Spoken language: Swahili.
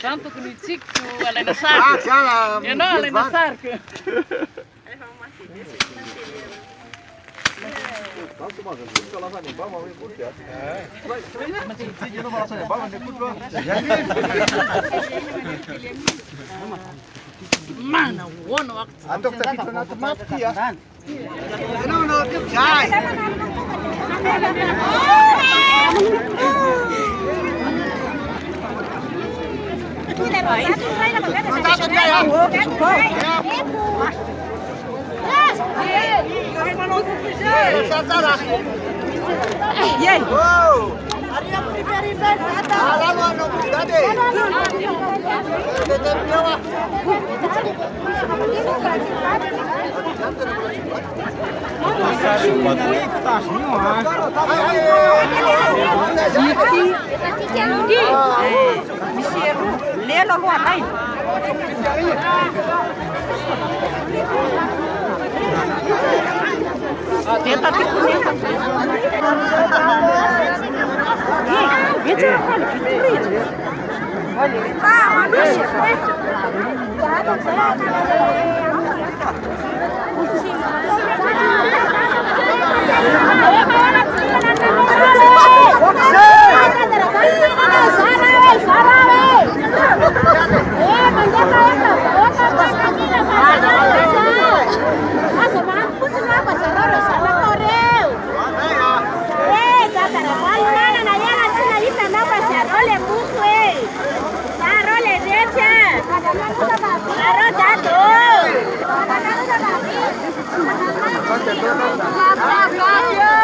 Tanto que no chico, ela na sarca. Eu não, ela na sarca. Mana, wono waktu. Andok tapi pernah mati ya. No, jai. Gracias.